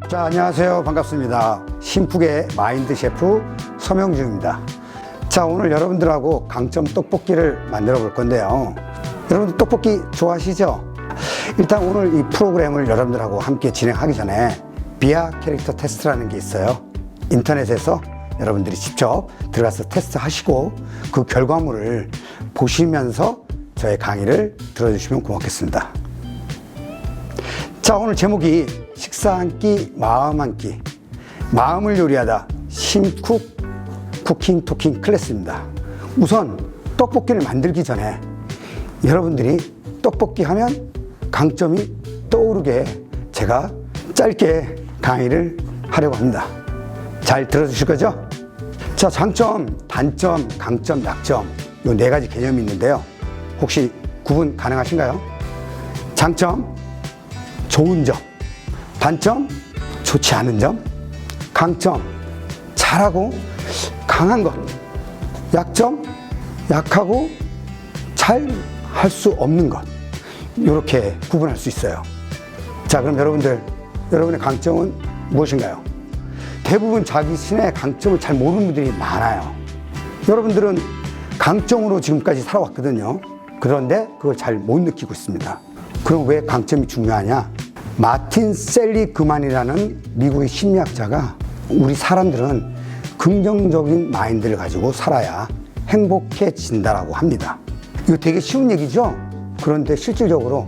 자, 안녕하세요. 반갑습니다. 신쿡의 마인드 셰프 서명주입니다. 자, 오늘 여러분들하고 강점 떡볶이를 만들어 볼 건데요. 여러분들 떡볶이 좋아하시죠? 일단 오늘 이 프로그램을 여러분들하고 함께 진행하기 전에 비아 캐릭터 테스트라는 게 있어요. 인터넷에서 여러분들이 직접 들어가서 테스트 하시고 그 결과물을 보시면서 저의 강의를 들어주시면 고맙겠습니다. 자, 오늘 제목이 식사 한 끼, 마음 한 끼. 마음을 요리하다 신쿡 쿠킹 토킹 클래스입니다. 우선 떡볶이를 만들기 전에 여러분들이 떡볶이 하면 강점이 떠오르게 제가 짧게 강의를 하려고 합니다. 잘 들어주실 거죠? 자, 장점, 단점, 강점, 약점 이 네 가지 개념이 있는데요. 혹시 구분 가능하신가요? 장점, 좋은 점. 단점, 좋지 않은 점. 강점, 잘하고 강한 것. 약점, 약하고 잘 할 수 없는 것. 이렇게 구분할 수 있어요. 자, 그럼 여러분의 강점은 무엇인가요? 대부분 자기 신의 강점을 잘 모르는 분들이 많아요. 여러분들은 강점으로 지금까지 살아왔거든요. 그런데 그걸 잘 못 느끼고 있습니다. 그럼 왜 강점이 중요하냐? 마틴 셀리그만이라는 미국의 심리학자가 우리 사람들은 긍정적인 마인드를 가지고 살아야 행복해진다라고 합니다. 이거 되게 쉬운 얘기죠? 그런데 실질적으로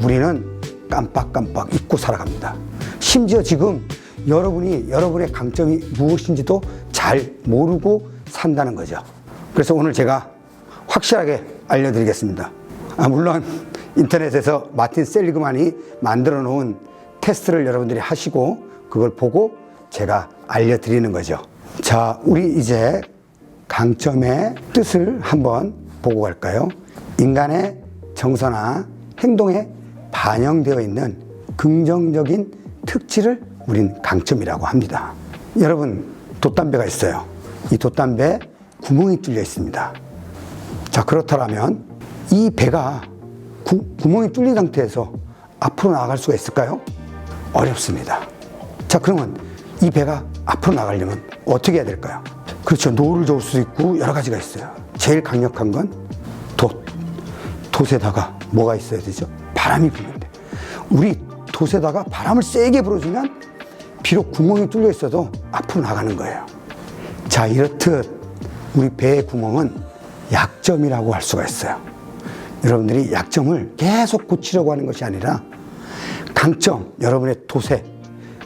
우리는 깜빡깜빡 잊고 살아갑니다. 심지어 지금 여러분의 강점이 무엇인지도 잘 모르고 산다는 거죠. 그래서 오늘 제가 확실하게 알려드리겠습니다. 물론 인터넷에서 마틴 셀리그만이 만들어 놓은 테스트를 여러분들이 하시고 그걸 보고 제가 알려드리는 거죠. 자, 우리 이제 강점의 뜻을 한번 보고 갈까요? 인간의 정서나 행동에 반영되어 있는 긍정적인 특질을 우린 강점이라고 합니다. 여러분, 돛담배가 있어요. 이 돛담배에 구멍이 뚫려 있습니다. 자, 그렇다면 이 배가 구멍이 뚫린 상태에서 앞으로 나아갈 수가 있을까요? 어렵습니다. 자, 그러면 이 배가 앞으로 나가려면 어떻게 해야 될까요? 그렇죠. 노를 저을 수도 있고 여러 가지가 있어요. 제일 강력한 건 돛에다가 뭐가 있어야 되죠? 바람이 불면 돼. 우리 돛에다가 바람을 세게 불어주면 비록 구멍이 뚫려 있어도 앞으로 나가는 거예요. 자, 이렇듯 우리 배의 구멍은 약점이라고 할 수가 있어요. 여러분들이 약점을 계속 고치려고 하는 것이 아니라 강점, 여러분의 돛에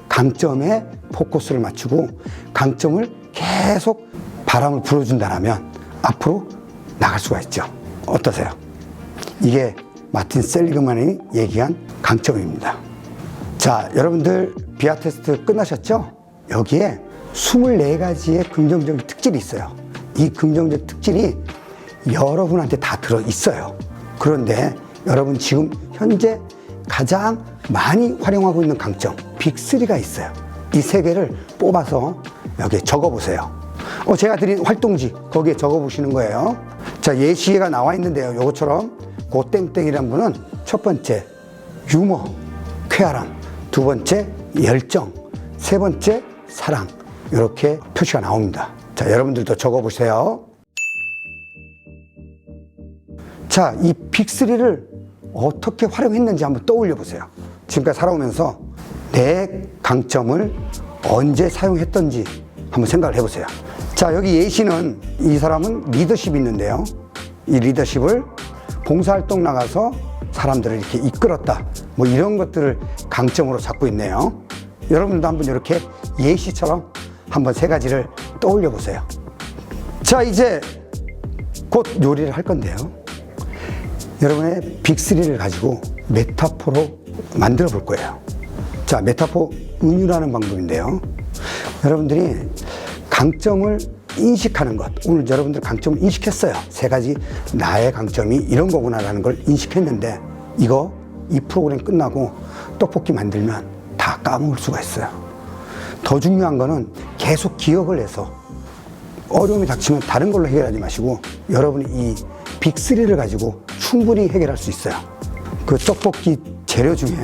강점에 포커스를 맞추고 강점을 계속 바람을 불어준다면 앞으로 나갈 수가 있죠. 어떠세요? 이게 마틴 셀리그만이 얘기한 강점입니다. 자, 여러분들 비아 테스트 끝나셨죠? 여기에 24가지의 긍정적인 특질이 있어요. 이 긍정적 특질이 여러분한테 다 들어있어요. 그런데 여러분 지금 현재 가장 많이 활용하고 있는 강점 빅3가 있어요. 이 3개를 뽑아서 여기에 적어보세요. 제가 드린 활동지 거기에 적어보시는 거예요. 자, 예시가 나와 있는데요. 요것처럼 고땡땡이라는 분은 첫 번째 유머, 쾌활함, 두 번째 열정, 세 번째 사랑, 이렇게 표시가 나옵니다. 자, 여러분들도 적어보세요. 자, 이 빅3를 어떻게 활용했는지 한번 떠올려 보세요. 지금까지 살아오면서 내 강점을 언제 사용했던지 한번 생각을 해보세요. 자, 여기 예시는 이 사람은 리더십이 있는데요. 이 리더십을 봉사활동 나가서 사람들을 이렇게 이끌었다. 뭐 이런 것들을 강점으로 잡고 있네요. 여러분도 한번 이렇게 예시처럼 한번 3가지를 떠올려 보세요. 자, 이제 곧 요리를 할 건데요. 여러분의 빅3를 가지고 메타포로 만들어 볼 거예요. 자, 메타포 은유라는 방법인데요. 여러분들이 강점을 인식하는 것. 오늘 여러분들 강점을 인식했어요. 3가지 나의 강점이 이런 거구나라는 걸 인식했는데 이 프로그램 끝나고 떡볶이 만들면 다 까먹을 수가 있어요. 더 중요한 거는 계속 기억을 해서 어려움이 닥치면 다른 걸로 해결하지 마시고 여러분이 이 빅3를 가지고 충분히 해결할 수 있어요. 그 떡볶이 재료 중에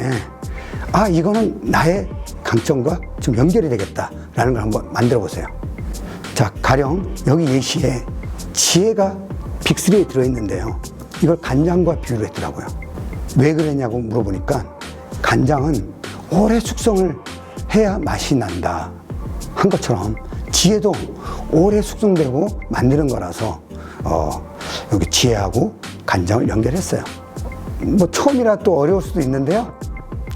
이거는 나의 강점과 좀 연결이 되겠다라는 걸 한번 만들어 보세요. 자, 가령 여기 예시에 지혜가 빅3에 들어있는데요. 이걸 간장과 비교를 했더라고요. 왜 그랬냐고 물어보니까 간장은 오래 숙성을 해야 맛이 난다 한 것처럼 지혜도 오래 숙성되고 만드는 거라서 여기 지혜하고 간장을 연결했어요. 뭐 처음이라 또 어려울 수도 있는데요.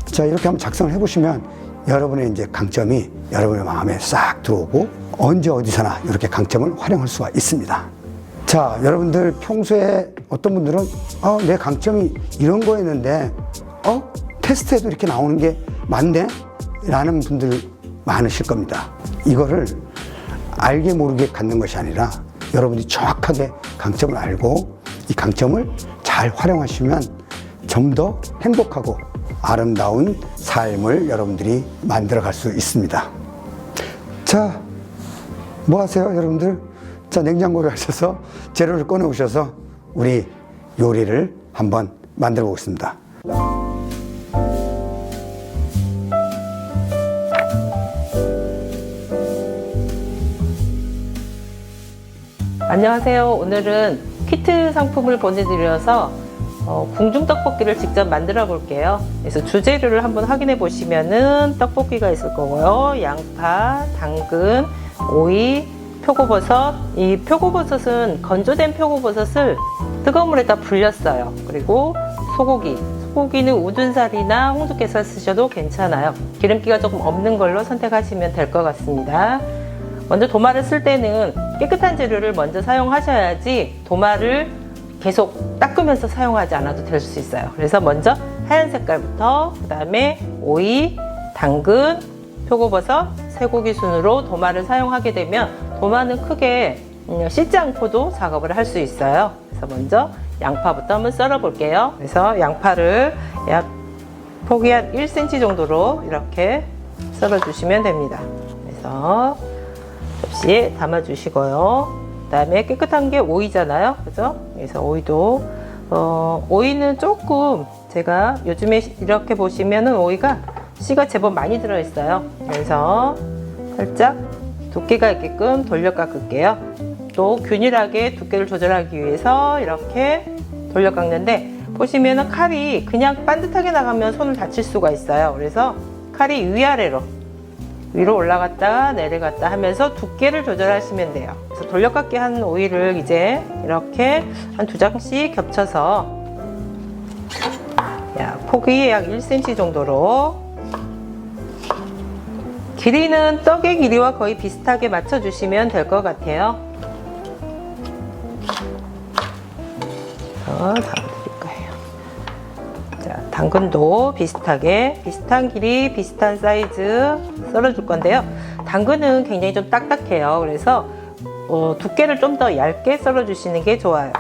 자, 이렇게 한번 작성을 해보시면 여러분의 이제 강점이 여러분의 마음에 싹 들어오고 언제 어디서나 이렇게 강점을 활용할 수가 있습니다. 자, 여러분들 평소에 어떤 분들은 내 강점이 이런 거였는데 테스트에도 이렇게 나오는 게 맞네? 라는 분들 많으실 겁니다. 이거를 알게 모르게 갖는 것이 아니라 여러분이 정확하게 강점을 알고 이 강점을 잘 활용하시면 좀 더 행복하고 아름다운 삶을 여러분들이 만들어 갈 수 있습니다. 자, 뭐 하세요, 여러분들? 자, 냉장고를 하셔서 재료를 꺼내 오셔서 우리 요리를 한번 만들어 보겠습니다. 안녕하세요. 오늘은 키트 상품을 보내드려서 궁중 떡볶이를 직접 만들어 볼게요. 그래서 주재료를 한번 확인해 보시면은 떡볶이가 있을 거고요. 양파, 당근, 오이, 표고버섯. 이 표고버섯은 건조된 표고버섯을 뜨거운 물에다 불렸어요. 그리고 소고기는 우둔살이나 홍두깨살 쓰셔도 괜찮아요. 기름기가 조금 없는 걸로 선택하시면 될 것 같습니다. 먼저 도마를 쓸 때는 깨끗한 재료를 먼저 사용하셔야지 도마를 계속 닦으면서 사용하지 않아도 될 수 있어요. 그래서 먼저 하얀 색깔부터, 그 다음에 오이, 당근, 표고버섯, 쇠고기 순으로 도마를 사용하게 되면 도마는 크게 씻지 않고도 작업을 할 수 있어요. 그래서 먼저 양파부터 한번 썰어 볼게요. 그래서 양파를 약 폭이 한 1cm 정도로 이렇게 썰어 주시면 됩니다. 그래서 접시에 담아 주시고요. 그 다음에 깨끗한 게 오이잖아요. 그죠? 그래서 오이도, 오이는 조금 제가 요즘에 이렇게 보시면은 오이가 씨가 제법 많이 들어있어요. 그래서 살짝 두께가 있게끔 돌려 깎을게요. 또 균일하게 두께를 조절하기 위해서 이렇게 돌려 깎는데 보시면은 칼이 그냥 반듯하게 나가면 손을 다칠 수가 있어요. 그래서 칼이 위아래로 위로 올라갔다 내려갔다 하면서 두께를 조절하시면 돼요. 그래서 돌려깎기 한 오이를 이제 이렇게 한 2장씩 겹쳐서 폭이 약 1cm 정도로, 길이는 떡의 길이와 거의 비슷하게 맞춰주시면 될 것 같아요. 담아드릴 거예요. 자, 당근도 비슷하게 비슷한 길이 비슷한 사이즈 썰어줄 건데요. 당근은 굉장히 좀 딱딱해요. 그래서 두께를 좀 더 얇게 썰어주시는 게 좋아요.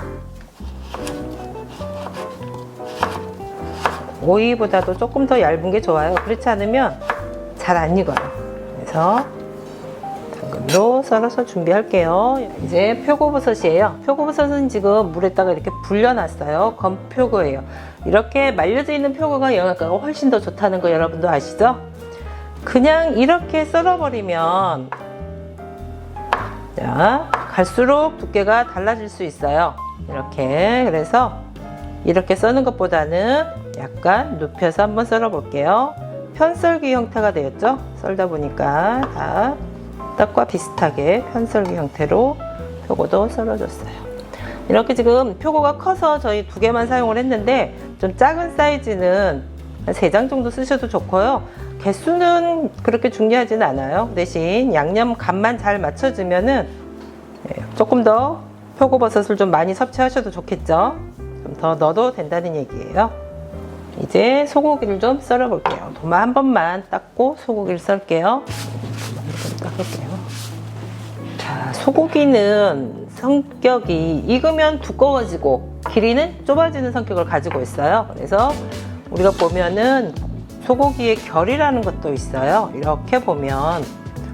오이보다도 조금 더 얇은 게 좋아요. 그렇지 않으면 잘 안 익어요. 그래서 당근도 썰어서 준비할게요. 이제 표고버섯이에요. 표고버섯은 지금 물에다가 이렇게 불려놨어요. 건표고예요. 이렇게 말려져 있는 표고가 영양가가 훨씬 더 좋다는 거 여러분도 아시죠? 그냥 이렇게 썰어버리면 갈수록 두께가 달라질 수 있어요. 이렇게. 그래서 이렇게 써는 것보다는 약간 눕혀서 한번 썰어 볼게요. 편썰기 형태가 되었죠? 썰다 보니까 다 떡과 비슷하게 편썰기 형태로 표고도 썰어줬어요. 이렇게 지금 표고가 커서 저희 2개만 사용을 했는데 좀 작은 사이즈는 한 3장 정도 쓰셔도 좋고요. 개수는 그렇게 중요하진 않아요. 대신 양념 간만 잘 맞춰주면은 조금 더 표고버섯을 좀 많이 섭취하셔도 좋겠죠. 좀 더 넣어도 된다는 얘기예요. 이제 소고기를 좀 썰어 볼게요. 도마 한 번만 닦고 소고기를 썰게요. 닦을게요. 자, 소고기는 성격이 익으면 두꺼워지고 길이는 좁아지는 성격을 가지고 있어요. 그래서 우리가 보면은 소고기의 결이라는 것도 있어요. 이렇게 보면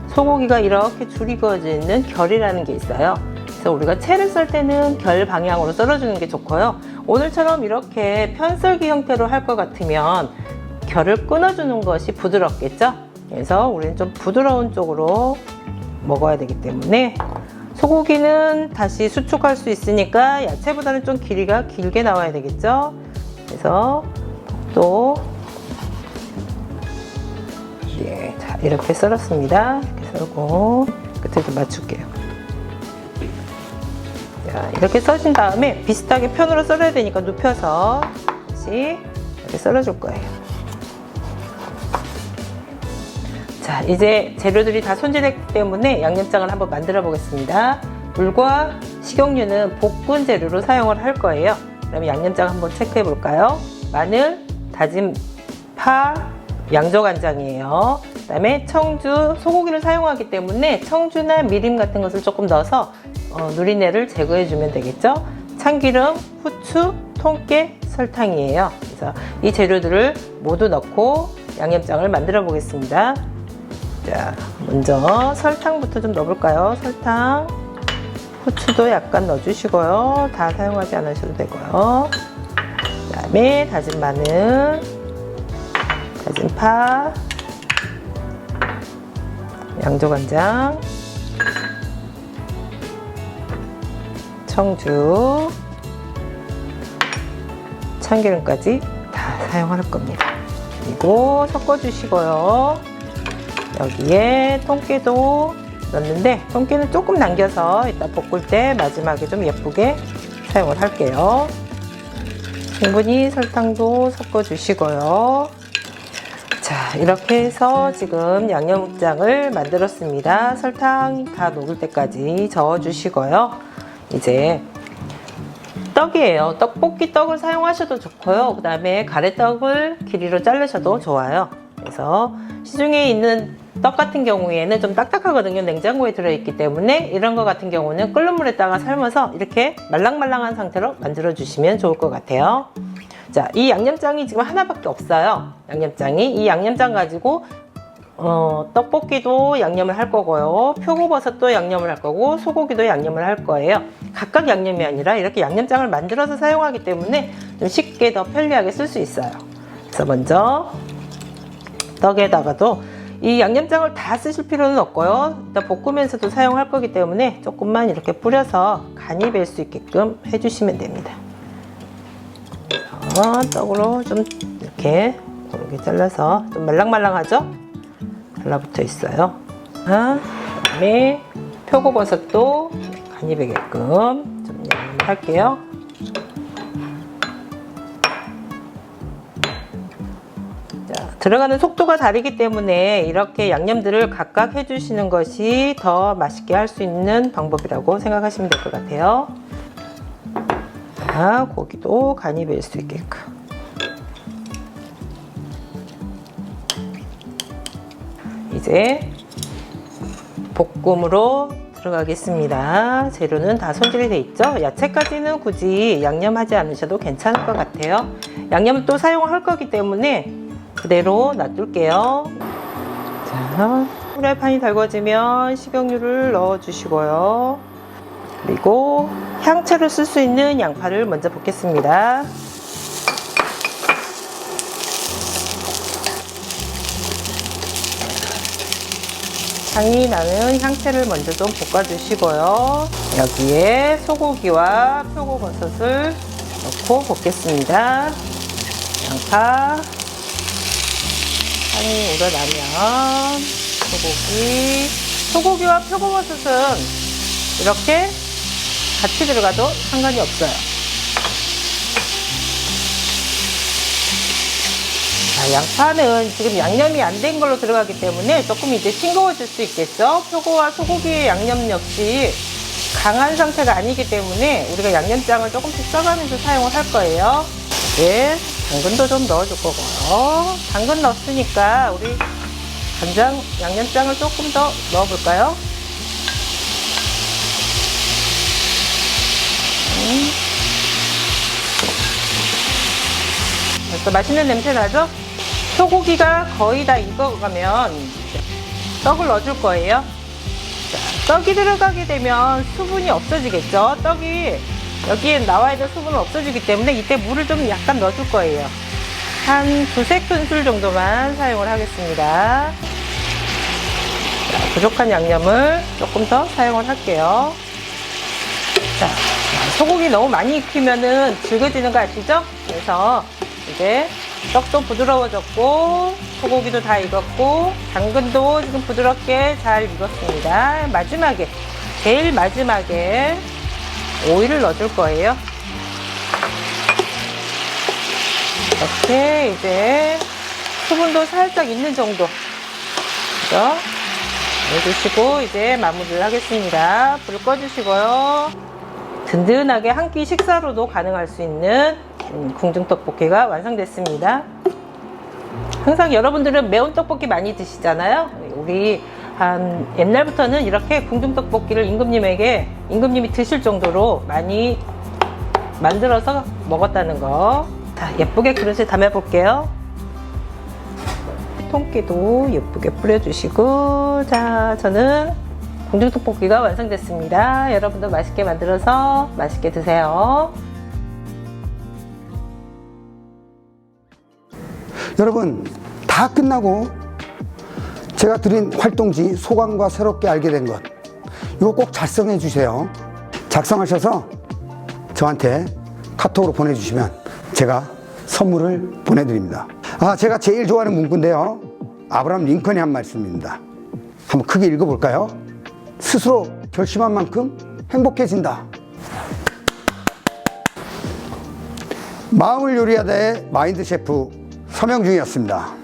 소고기가 이렇게 줄이 그어져 있는 결이라는 게 있어요. 그래서 우리가 채를 썰 때는 결 방향으로 썰어주는 게 좋고요. 오늘처럼 이렇게 편썰기 형태로 할 것 같으면 결을 끊어주는 것이 부드럽겠죠? 그래서 우리는 좀 부드러운 쪽으로 먹어야 되기 때문에 소고기는 다시 수축할 수 있으니까 야채보다는 좀 길이가 길게 나와야 되겠죠. 그래서 또 네, 자, 이렇게 썰었습니다. 이렇게 썰고 끝에도 맞출게요. 자, 이렇게 써진 다음에 비슷하게 편으로 썰어야 되니까 눕혀서 다시 이렇게 썰어줄 거예요. 자, 이제 재료들이 다 손질했기 때문에 양념장을 한번 만들어 보겠습니다. 물과 식용유는 볶은 재료로 사용을 할 거예요. 그러면 양념장 한번 체크해 볼까요? 마늘, 다진 파, 양조간장이에요. 그 다음에 청주, 소고기를 사용하기 때문에 청주나 미림 같은 것을 조금 넣어서 누린내를 제거해 주면 되겠죠. 참기름, 후추, 통깨, 설탕이에요. 그래서 이 재료들을 모두 넣고 양념장을 만들어 보겠습니다. 자, 먼저 설탕부터 좀 넣어볼까요? 설탕, 후추도 약간 넣어주시고요. 다 사용하지 않으셔도 되고요. 그 다음에 다진 마늘, 다진 파, 양조간장, 청주, 참기름까지 다 사용할 겁니다. 그리고 섞어주시고요. 여기에 통깨도 넣는데 통깨는 조금 남겨서 이따 볶을 때 마지막에 좀 예쁘게 사용을 할게요. 충분히 설탕도 섞어주시고요. 자, 이렇게 해서 지금 양념장을 만들었습니다. 설탕 다 녹을 때까지 저어주시고요. 이제 떡이에요. 떡볶이 떡을 사용하셔도 좋고요. 그 다음에 가래떡을 길이로 자르셔도 좋아요. 그래서 시중에 있는 떡 같은 경우에는 좀 딱딱하거든요. 냉장고에 들어있기 때문에 이런 거 같은 경우는 끓는 물에다가 삶아서 이렇게 말랑말랑한 상태로 만들어 주시면 좋을 것 같아요. 자, 이 양념장이 지금 하나밖에 없어요. 양념장이 이 양념장 가지고 떡볶이도 양념을 할 거고요. 표고버섯도 양념을 할 거고 소고기도 양념을 할 거예요. 각각 양념이 아니라 이렇게 양념장을 만들어서 사용하기 때문에 좀 쉽게 더 편리하게 쓸 수 있어요. 그래서 먼저 떡에다가도 이 양념장을 다 쓰실 필요는 없고요. 일단 볶으면서도 사용할 거기 때문에 조금만 이렇게 뿌려서 간이 뵐 수 있게끔 해주시면 됩니다. 떡으로 좀 이렇게 고르게 잘라서 좀 말랑말랑하죠? 달라붙어 있어요. 그다음에 표고버섯도 간이 배게끔 좀 양념을 할게요. 자, 들어가는 속도가 다르기 때문에 이렇게 양념들을 각각 해주시는 것이 더 맛있게 할 수 있는 방법이라고 생각하시면 될 것 같아요. 자, 고기도 간이 뵐 수 있게끔. 이제 볶음으로 들어가겠습니다. 재료는 다 손질이 돼 있죠? 야채까지는 굳이 양념하지 않으셔도 괜찮을 것 같아요. 양념을 또 사용할 거기 때문에 그대로 놔둘게요. 자, 후라이팬이 달궈지면 식용유를 넣어 주시고요. 그리고 향채로 쓸 수 있는 양파를 먼저 볶겠습니다. 향이 나는 향채를 먼저 좀 볶아주시고요. 여기에 소고기와 표고버섯을 넣고 볶겠습니다. 양파 향이 우러나면 소고기와 표고버섯은 이렇게 같이 들어가도 상관이 없어요. 자, 양파는 지금 양념이 안 된 걸로 들어가기 때문에 조금 이제 싱거워질 수 있겠죠. 표고와 소고기의 양념 역시 강한 상태가 아니기 때문에 우리가 양념장을 조금씩 써가면서 사용을 할 거예요. 이제 당근도 좀 넣어줄 거고요. 당근 넣었으니까 우리 간장 양념장을 조금 더 넣어볼까요? 벌써 맛있는 냄새 나죠? 소고기가 거의 다 익어가면 떡을 넣어줄 거예요. 자, 떡이 들어가게 되면 수분이 없어지겠죠? 떡이 여기에 나와야 될 수분은 없어지기 때문에 이때 물을 좀 약간 넣어줄 거예요. 한 두세 큰술 정도만 사용을 하겠습니다. 부족한 양념을 조금 더 사용을 할게요. 자, 소고기 너무 많이 익히면은 질겨지는 거 아시죠? 그래서 이제 떡도 부드러워졌고 소고기도 다 익었고 당근도 지금 부드럽게 잘 익었습니다. 마지막에, 제일 마지막에 오일을 넣어줄 거예요. 이렇게 이제 수분도 살짝 있는 정도 그죠? 해주시고 이제 마무리를 하겠습니다. 불 꺼주시고요. 든든하게 한 끼 식사로도 가능할 수 있는 궁중떡볶이가 완성됐습니다. 항상 여러분들은 매운 떡볶이 많이 드시잖아요. 우리 한 옛날부터는 이렇게 궁중떡볶이를 임금님이 드실 정도로 많이 만들어서 먹었다는 거. 자, 예쁘게 그릇에 담아 볼게요. 통깨도 예쁘게 뿌려주시고, 자, 저는 궁중떡볶이가 완성됐습니다. 여러분도 맛있게 만들어서 맛있게 드세요. 여러분, 다 끝나고 제가 드린 활동지 소감과 새롭게 알게 된 것, 이거 꼭 작성해 주세요. 작성하셔서 저한테 카톡으로 보내주시면 제가 선물을 보내드립니다. 제가 제일 좋아하는 문구인데요. 아브라함 링컨이 한 말씀입니다. 한번 크게 읽어볼까요? 스스로 결심한 만큼 행복해진다. 마음을 요리하다의 마인드 셰프 서명중이었습니다.